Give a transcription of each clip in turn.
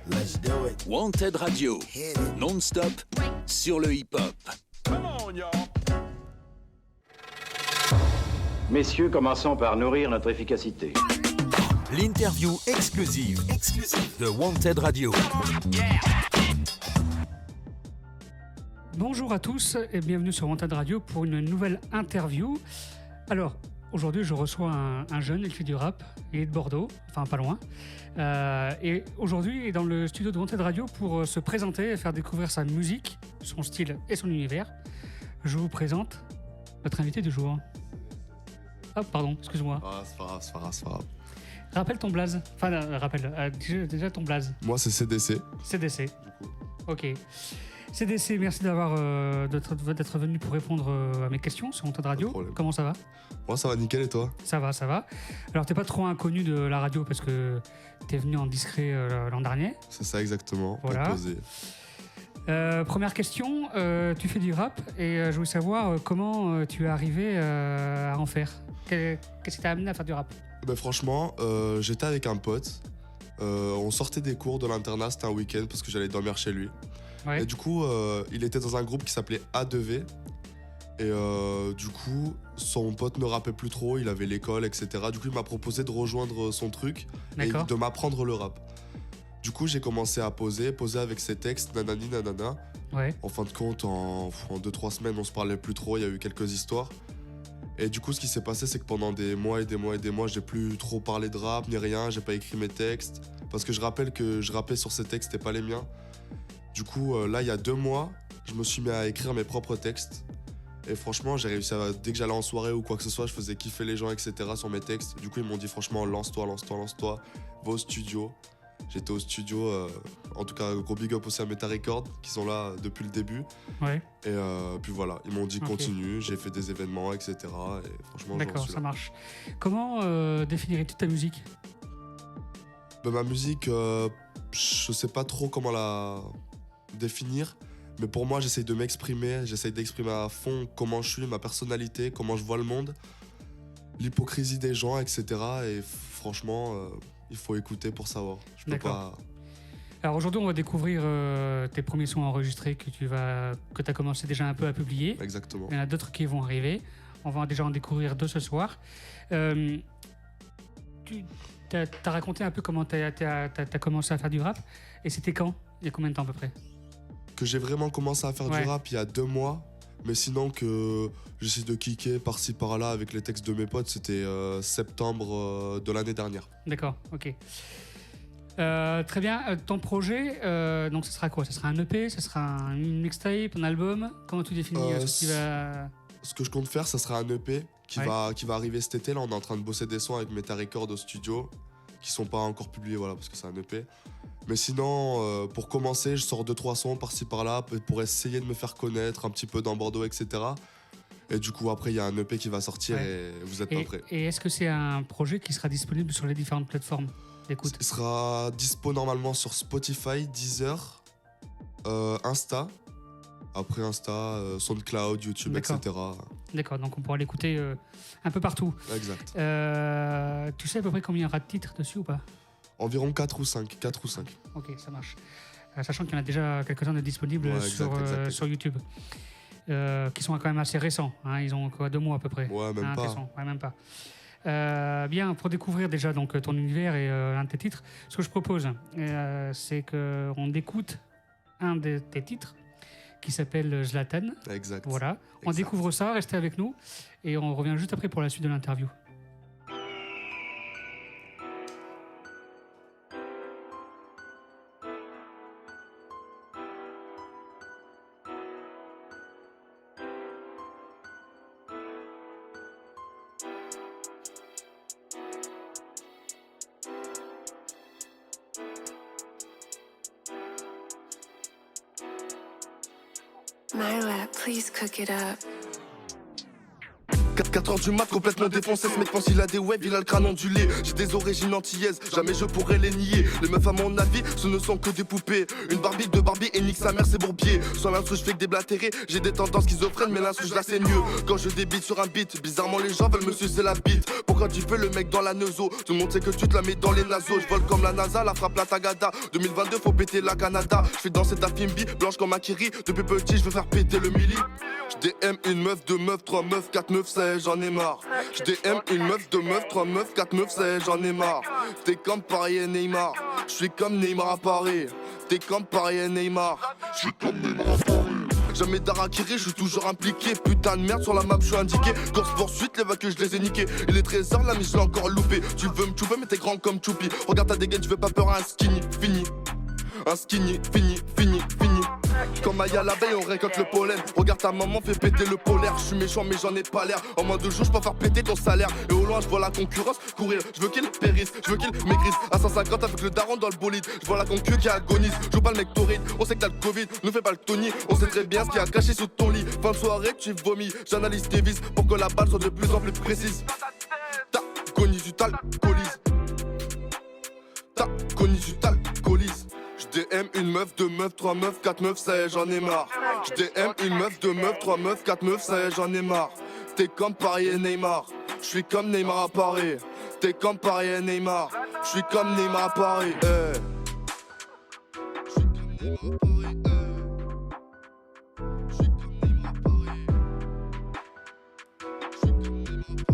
Let's do it. Wanted Radio, non-stop sur le hip-hop. Messieurs, commençons par nourrir notre efficacité. L'interview exclusive de Wanted Radio. Bonjour à tous et bienvenue sur Wanted Radio pour une nouvelle interview. Alors, aujourd'hui, je reçois un jeune, il fait du rap, il est de Bordeaux, enfin pas loin. Et aujourd'hui, il est dans le studio de Wanted Radio pour se présenter et faire découvrir sa musique, son style et son univers. Je vous présente notre invité du jour. Ah, pardon, excuse-moi. Ah, c'est pas grave. Rappelle ton blaze. Enfin, rappelle déjà ton blaze. Moi, c'est CDC. CDC. Du coup. Ok. CDC, merci d'être venu pour répondre à mes questions sur Wanted Radio. Comment ça va ? Moi, ça va nickel et toi ? Ça va. Alors, t'es pas trop inconnu de la radio parce que t'es venu en discret l'an dernier. C'est ça exactement. Voilà. Première question, tu fais du rap et je voulais savoir comment tu es arrivé à en faire. Qu'est-ce qui t'a amené à faire du rap ? Ben, franchement, j'étais avec un pote. On sortait des cours de l'internat, c'était un week-end parce que j'allais dormir chez lui. Ouais. Et du coup, il était dans un groupe qui s'appelait A2V. Et du coup, son pote ne rappait plus trop, il avait l'école, etc. Du coup, il m'a proposé de rejoindre son truc et de m'apprendre le rap. Du coup, j'ai commencé à poser avec ses textes, nanani, nanana. Ouais. En fin de compte, en 2-3 semaines, on se parlait plus trop, il y a eu quelques histoires. Et du coup, ce qui s'est passé, c'est que pendant des mois, j'ai plus trop parlé de rap, ni rien, j'ai pas écrit mes textes. Parce que je rappelle que je rappais sur ces textes et pas les miens. Du coup, là, il y a 2 mois, je me suis mis à écrire mes propres textes. Et franchement, j'ai réussi à... Dès que j'allais en soirée ou quoi que ce soit, je faisais kiffer les gens, etc. sur mes textes. Du coup, ils m'ont dit franchement, lance-toi, va au studio. J'étais au studio, en tout cas, gros big up aussi à Meta Records, qui sont là depuis le début. Ouais. Et puis voilà, ils m'ont dit continue, j'ai fait des événements, etc. Et franchement, d'accord, j'en suis ça là. marche. Comment définirais-tu ta musique ? Ben, ma musique, je sais pas trop comment la définir. Mais pour moi, j'essaye d'exprimer à fond comment je suis, ma personnalité, comment je vois le monde, l'hypocrisie des gens, etc. Et franchement, il faut écouter pour savoir. Je peux pas... Alors aujourd'hui, on va découvrir tes premiers sons enregistrés que tu as commencé déjà un peu à publier. Exactement. Il y en a d'autres qui vont arriver. On va déjà en découvrir 2 ce soir. Tu as raconté un peu comment tu as commencé à faire du rap. Et c'était quand ? Il y a combien de temps à peu près ? Que j'ai vraiment commencé à faire du rap il y a 2 mois. Mais sinon que j'essaie de kicker par-ci par-là avec les textes de mes potes, c'était septembre de l'année dernière. D'accord, ok. Très bien. Ton projet, donc ce sera quoi ? Ce sera un EP ? Ce sera une mixtape, un album ? Comment tu définis ce qui va... Ce que je compte faire, ça sera un EP qui va arriver cet été. Là, on est en train de bosser des sons avec Meta Records au studio qui sont pas encore publiés, voilà, parce que c'est un EP. Mais sinon, pour commencer, je sors 2-3 sons par-ci par-là pour essayer de me faire connaître un petit peu dans Bordeaux, etc. Et du coup, après, il y a un EP qui va sortir et vous êtes pas prêts. Et est-ce que c'est un projet qui sera disponible sur les différentes plateformes d'écoute ? Il sera dispo normalement sur Spotify, Deezer, Insta. Après Insta, SoundCloud, YouTube, etc. D'accord, donc on pourra l'écouter un peu partout. Exact. Tu sais à peu près combien il y aura de titres dessus ou pas ? Environ 4 ou 5. Ok, ça marche. Sachant qu'il y en a déjà quelques-uns de disponibles sur YouTube. Qui sont quand même assez récents. Hein, ils ont quoi, 2 mois à peu près. Ouais, même pas. Ouais, même pas. Bien, pour découvrir déjà donc, ton univers et l'un de tes titres, ce que je propose, c'est qu'on écoute un de tes titres qui s'appelle Zlatan. Exact. Voilà. On découvre ça, restez avec nous et on revient juste après pour la suite de l'interview. My rap, please cook it up. 4 heures du mat, complètement défoncé. Ce mec pense qu'il a des waves, il a le crâne ondulé. J'ai des origines antillaises, jamais je pourrais les nier. Les meufs à mon avis, ce ne sont que des poupées. Une Barbie, deux Barbie et nique sa mère, c'est bourbier. Sur l'instru, je fais que des blatérés. J'ai des tendances schizophrènes, mais l'instru, je la sais mieux. Quand je débite sur un beat, bizarrement les gens veulent me sucer la bite. Pourquoi tu fais le mec dans la neuzo? Tout le monde sait que tu te la mets dans les naseaux. Je vole comme la NASA, la frappe la Tagada. 2022, faut péter la Canada. Je fais danser ta Fimbi, blanche comme Akiri. Depuis petit, je veux faire péter le milli. J'DM une meuf, deux meufs, trois meufs, quatre meufs, c'est j'en ai marre. J'DM une meuf, deux meufs, trois meufs, quatre meufs, c'est j'en ai marre. T'es comme Paris et Neymar. J'suis comme Neymar à Paris. T'es comme Paris et Neymar. J'suis comme Neymar à Paris. Jamais d'Arakiri, je suis toujours impliqué. Putain de merde, sur la map, je suis indiqué. Course poursuite, les vagues, je les ai niqués. Il est 13h, la mise, je l'ai encore loupé. Tu veux me chouper, mais t'es grand comme Choupi. Regarde ta dégaine, tu veux pas peur à un skinny, fini. Un skinny, fini. Comme Maya l'abeille, on récolte le pollen. Regarde ta maman, fait péter le polaire. Je suis méchant, mais j'en ai pas l'air. En moins de jours, je peux faire péter ton salaire. Et au loin, je vois la concurrence courir. Je veux qu'il périsse, je veux qu'il maigrisse. À 150 avec le daron dans le bolide. Je vois la concu qui agonise. Je joue pas le mec torride. On sait que t'as le Covid, nous fais pas le Tony. On sait très bien ce qu'il y a caché sous ton lit. Fin de soirée, tu vomis. J'analyse tes vis pour que la balle soit de plus en plus précise. T'agonise, tu t'alcoolises. T'agonise, tu t'alcoolises. J'DM une meuf, deux meufs, trois meufs, quatre meufs, ça y est, j'en ai marre. J'DM une meuf, deux meufs, trois meufs, quatre meufs, ça y est, j'en ai marre. T'es comme Paris et Neymar. J'suis comme Neymar à Paris. T'es comme Paris et Neymar. J'suis comme Neymar à Paris. J'suis comme Neymar à Paris. J'suis comme Neymar à Paris. J'suis comme Neymar à Paris.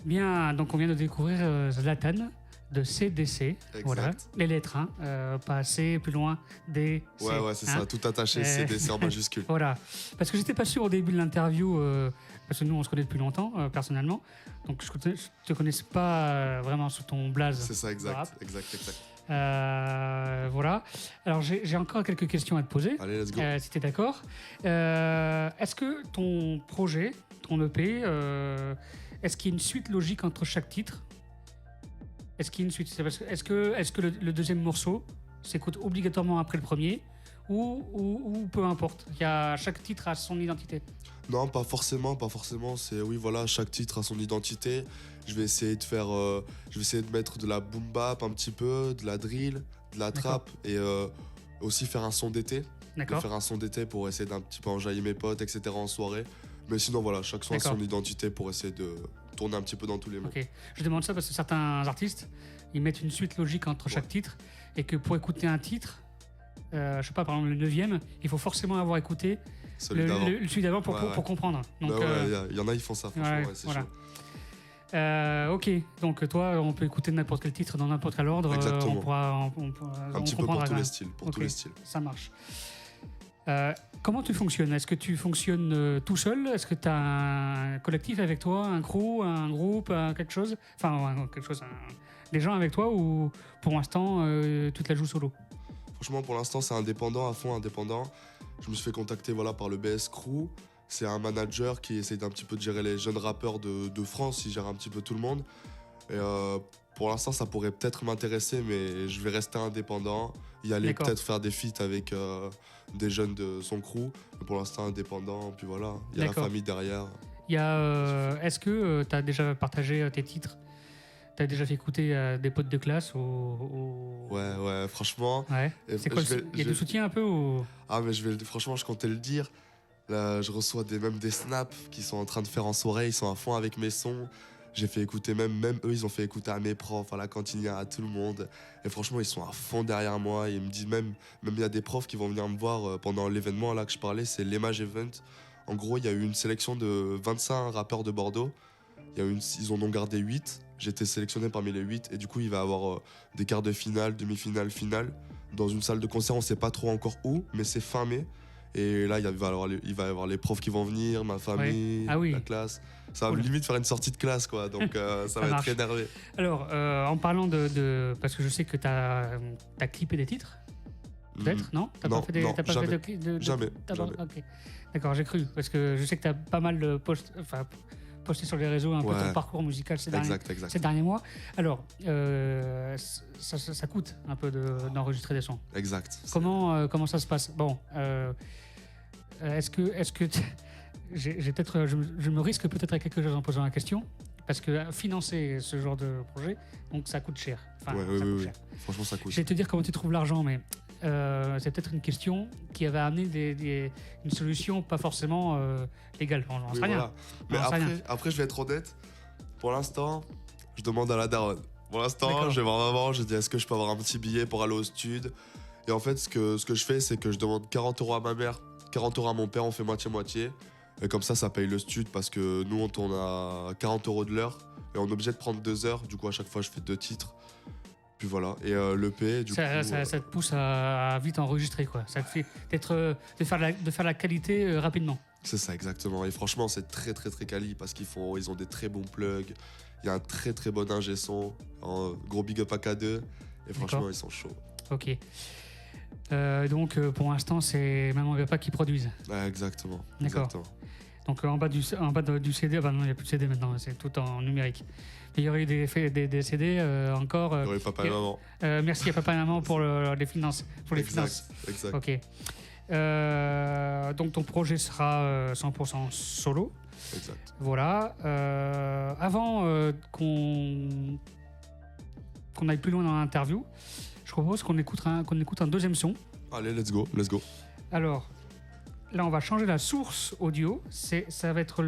Bien, donc on vient de découvrir Zlatan de CDC. Exact. Voilà, les lettres, hein. Pas C, plus loin, D, C. Ouais, c'est hein. ça, tout attaché, CDC en majuscule. Voilà, parce que j'étais pas sûr au début de l'interview, parce que nous on se connaît depuis longtemps, personnellement, donc je te connaissais pas vraiment sous ton blaze. C'est ça, exact. Rap. Exact. Voilà. Alors j'ai encore quelques questions à te poser. Allez, let's go. Si t'es d'accord. Est-ce que ton projet, ton EP, est-ce qu'il y a une suite logique entre chaque titre? Est-ce qu'il y a une suite? Est-ce que le deuxième morceau s'écoute obligatoirement après le premier ou peu importe? Chaque titre a son identité. Non, pas forcément. C'est oui, voilà, chaque titre a son identité. Je vais essayer de mettre de la boom bap un petit peu, de la drill, de la trap et aussi faire un son d'été. D'accord. Faire un son d'été pour essayer d'un petit peu enjailler mes potes, etc. en soirée. Mais sinon, voilà, chaque son a son identité pour essayer de tourner un petit peu dans tous les mots. Ok. Je demande ça parce que certains artistes, ils mettent une suite logique entre chaque titre et que pour écouter un titre, je sais pas, par exemple le 9e, il faut forcément avoir écouté celui d'avant pour comprendre. Donc, y en a, ils font ça, franchement, c'est chaud. Ok, donc toi, on peut écouter n'importe quel titre dans n'importe quel ordre. Exactement. Un petit peu pour tous les styles. Tous les styles. Ça marche. Comment tu fonctionnes? Est-ce que tu fonctionnes tout seul? Est-ce que tu as un collectif avec toi, un crew, un groupe, quelque chose? Enfin, des gens avec toi ou pour l'instant, tu te la joues solo? Franchement, pour l'instant, c'est indépendant, à fond indépendant. Je me suis fait contacter par le BS Crew. C'est un manager qui essaye d'un petit peu de gérer les jeunes rappeurs de France. Il gère un petit peu tout le monde. Et pour l'instant, ça pourrait peut-être m'intéresser, mais je vais rester indépendant. Y aller peut-être faire des feats avec des jeunes de son crew. Mais pour l'instant, indépendant. Puis voilà, il y a la famille derrière. Est-ce que tu as déjà partagé tes titres? Tu as déjà fait écouter des potes de classe Ouais, franchement. Ouais. C'est quoi, il y a du soutien un peu ou... Ah, mais franchement, je comptais le dire. Là, je reçois même des snaps qu'ils sont en train de faire en soirée. Ils sont à fond avec mes sons. J'ai fait écouter même eux, ils ont fait écouter à mes profs, à la cantine, à tout le monde. Et franchement, ils sont à fond derrière moi. Ils me disent même il y a des profs qui vont venir me voir pendant l'événement là que je parlais, c'est l'Emage Event. En gros, il y a eu une sélection de 25 rappeurs de Bordeaux. Ils en ont gardé 8. J'ai été sélectionné parmi les 8. Et du coup, il va y avoir des quarts de finale, demi-finale, finale. Dans une salle de concert, on sait pas trop encore où, mais c'est fin mai. Et là, il va y avoir les profs qui vont venir, ma famille, la classe. Ça va limite faire une sortie de classe, quoi. Donc, ça va être énervé. Alors, en parlant parce que je sais que tu as clippé des titres, peut-être, non? Non, jamais. Jamais. Ok. D'accord, j'ai cru. Parce que je sais que tu as pas mal posté sur les réseaux un peu ton parcours musical ces derniers mois. Alors, ça coûte un peu d'enregistrer des sons. Exact. Comment ça se passe? Bon, est-ce que j'ai peut-être, je me risque peut-être à quelque chose en posant la question, parce que financer ce genre de projet, donc ça coûte cher. Enfin, Ouais, ça coûte oui. cher. Franchement, ça coûte. Je vais te dire comment tu trouves l'argent, mais c'est peut-être une question qui avait amené une solution pas forcément légale. J'en sais Oui, rien. voilà. Mais J'en sais rien. après, je vais être honnête. Pour l'instant, je demande à la daronne. Pour l'instant, D'accord. je vais voir maman, je dis est-ce que je peux avoir un petit billet pour aller au stud. Et en fait, ce que je fais, c'est que je demande 40 € à ma mère, 40 € à mon père, on fait moitié-moitié. Et comme ça paye le stud parce que nous, on tourne à 40 € de l'heure. Et on est obligé de prendre 2 heures. Du coup, à chaque fois, je fais 2 titres. Puis voilà. Et l'EP, du coup. Ça te pousse à vite enregistrer, quoi. Ça te fait de faire la qualité rapidement. C'est ça, exactement. Et franchement, c'est très, très, très quali parce ils ont des très bons plugs. Il y a un très, très bon ingé son. Un gros big up à K2. Et franchement, D'accord. ils sont chauds. Ok. Donc, pour l'instant, c'est Maman et Papa qui produisent. Ouais, exactement. D'accord. Exactement. Donc, en bas du CD, non, il n'y a plus de CD maintenant, c'est tout en numérique. Il y aurait eu des CD encore. Il y aurait papa et maman. Merci à Papa et Maman pour les finances. Exact. Ok. Donc ton projet sera 100% solo. Exact. Voilà. Avant qu'on aille plus loin dans l'interview, je propose qu'on écoute un deuxième son. Allez, let's go. Alors, là, on va changer la source audio. Ça va être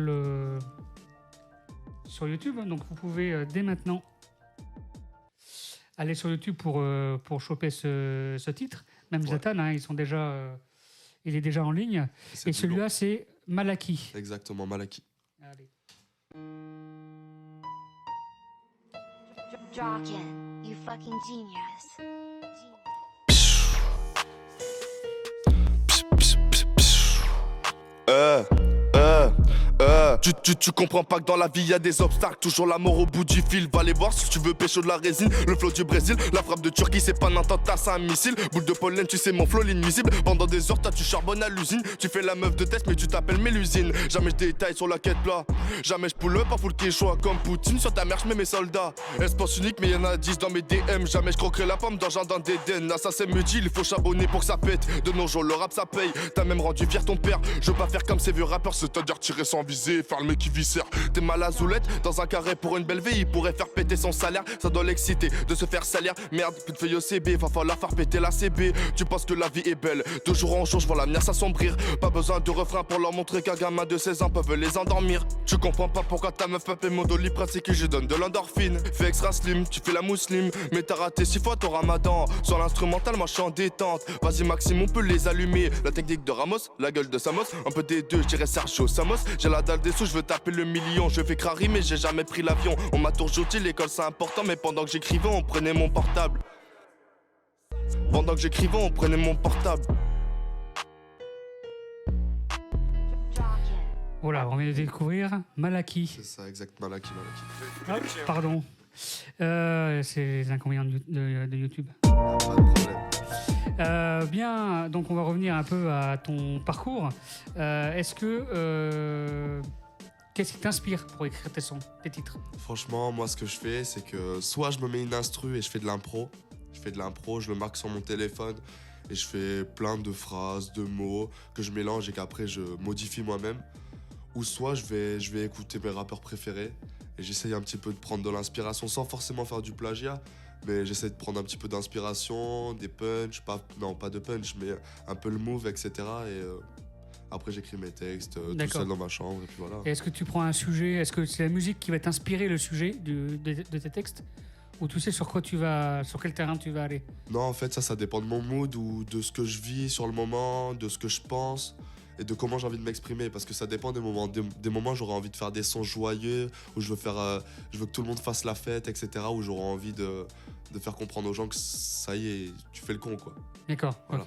sur YouTube. Donc, vous pouvez dès maintenant aller sur YouTube pour choper ce titre. Même Ouais. Zatan, hein, il est déjà en ligne. C'est Et du celui-là, c'est Malaki. lourd. Exactement, Malaki. Allez. Draken, you fucking genius. Tu comprends pas que dans la vie y a des obstacles. Toujours la mort au bout du fil. Va les voir si tu veux pécho de la résine. Le flow du Brésil, la frappe de Turquie, c'est pas un attentat, c'est un missile. Boule de pollen, tu sais mon flow l'invisible. Pendant des heures, tu charbonnes à l'usine. Tu fais la meuf de test, mais tu t'appelles Mélusine. Jamais je détaille sur la quête plat. Jamais je pull up, pas full choix comme Poutine. Sur ta mère, je mets mes soldats. Espace unique, mais y'en a 10 dans mes DM. Jamais je croquerai la pomme dans jardin d'Eden. Assassin me dit, il faut charbonner pour que ça pète. De nos jours, le rap ça paye. T'as même rendu fier ton père. Je veux pas faire comme ces vieux rappeurs, c'est-à-dire tirer sans viser, faire le mec qui viscère. T'es mal à zoulette, dans un carré pour une belle vie. Il pourrait faire péter son salaire, ça doit l'exciter de se faire salir. Merde, plus de feuilles au CB, va falloir faire péter la CB. Tu penses que la vie est belle, de jour en jour, je vois l'avenir s'assombrir. Pas besoin de refrain pour leur montrer qu'un gamin de 16 ans peuvent les endormir. Tu comprends pas pourquoi ta meuf m'appelle mon doliprane, c'est que je donne de l'endorphine. Fais extra slim, tu fais la mousseline. Mais t'as raté 6 fois ton ramadan. Sur l'instrumental, moi je suis en détente. Vas-y Maxime, on peut les allumer. La technique de Ramos, la gueule de Samos. Un peu des deux, je dirais Sergio Samos. J'ai la dalle des sous, je veux taper le million. Je fais crari, mais j'ai jamais pris l'avion. On m'a toujours dit l'école c'est important, mais pendant que j'écrivais, on prenait mon portable. Pendant que j'écrivais, on prenait mon portable. Voilà, on vient de découvrir Malaki. C'est ça, exact, Malaki. Ah, pardon. C'est les inconvénients de YouTube. Pas de problème. Bien, donc on va revenir un peu à ton parcours. Est-ce que qu'est-ce qui t'inspire pour écrire tes titres? Franchement, moi, ce que je fais, c'est que soit je me mets une instru et je fais de l'impro. Je le marque sur mon téléphone et je fais plein de phrases, de mots que je mélange et qu'après je modifie moi-même. Ou soit je vais écouter mes rappeurs préférés et j'essaye un petit peu de prendre de l'inspiration sans forcément faire du plagiat. Mais j'essaie de prendre un petit peu d'inspiration, des punchs, pas de punch, mais un peu le move, etc. Et après j'écris mes textes tout D'accord. seul dans ma chambre et puis voilà. Et est-ce que tu prends un sujet? Est-ce que c'est la musique qui va t'inspirer le sujet de tes textes? Ou tu sais sur quel terrain tu vas aller? Non, en fait, ça dépend de mon mood ou de ce que je vis sur le moment, de ce que je pense et de comment j'ai envie de m'exprimer. Parce que ça dépend des moments. Des moments, j'aurais envie de faire des sons joyeux, où je veux que tout le monde fasse la fête, etc. Où j'aurais envie de faire comprendre aux gens que ça y est, tu fais le con, quoi. D'accord, Voilà.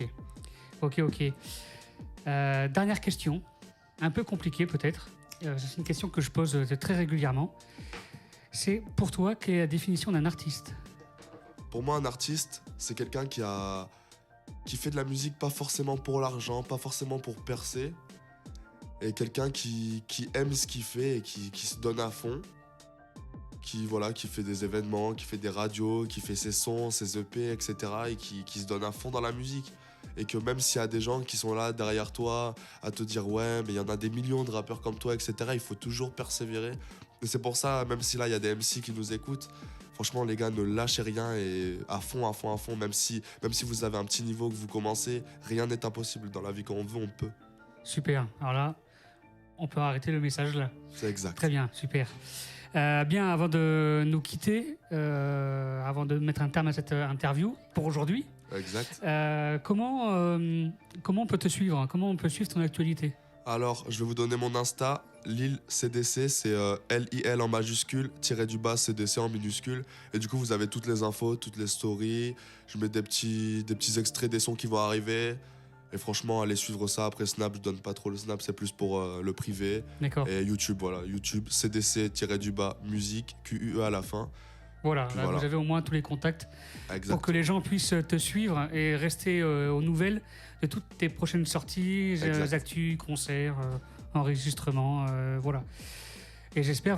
ok. Dernière question, un peu compliquée peut-être. C'est une question que je pose très régulièrement. C'est pour toi, quelle est la définition d'un artiste? Pour moi, un artiste, c'est quelqu'un qui fait de la musique pas forcément pour l'argent, pas forcément pour percer, et quelqu'un qui aime ce qu'il fait et qui se donne à fond, qui fait des événements, qui fait des radios, qui fait ses sons, ses EP, etc. et qui se donne à fond dans la musique. et que même s'il y a des gens qui sont là derrière toi à te dire ouais mais il y en a des millions de rappeurs comme toi, etc., il faut toujours persévérer. Et c'est pour ça, même si là il y a des MC qui nous écoutent, franchement les gars, ne lâchez rien et à fond, même si vous avez un petit niveau, que vous commencez, rien n'est impossible dans la vie. Quand on veut, on peut. Super. Alors là, on peut arrêter le message là. C'est exact. Très bien, super. Bien, avant de nous quitter, avant de mettre un terme à cette interview pour aujourd'hui, Exact. comment on peut te suivre? Comment on peut suivre ton actualité? Alors, je vais vous donner mon Insta, Lil CDC, c'est LIL en majuscule, _ CDC en minuscule. Et du coup, vous avez toutes les infos, toutes les stories. Je mets des petits extraits des sons qui vont arriver. Et franchement, allez suivre ça. Après Snap, je donne pas trop le Snap, c'est plus pour le privé. D'accord. Et YouTube, voilà, YouTube, CDC _ musique, QUE à la fin. Voilà, là, Voilà. vous avez au moins tous les contacts Exact. pour que les gens puissent te suivre et rester aux nouvelles de toutes tes prochaines sorties, Exact. actus, concerts, enregistrements, voilà. Et j'espère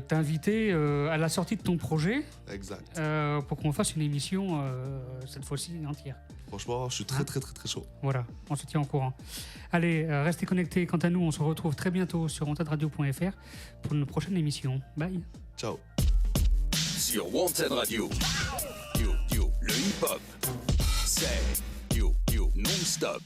t'inviter à la sortie de ton projet Exact. pour qu'on fasse une émission cette fois-ci entière. Franchement, je suis très chaud. Voilà, on se tient au courant. Allez, restez connectés. Quant à nous, on se retrouve très bientôt sur wantedradio.fr pour une prochaine émission. Bye. Ciao. Sur Wanted Radio. Le hip-hop, c'est non-stop.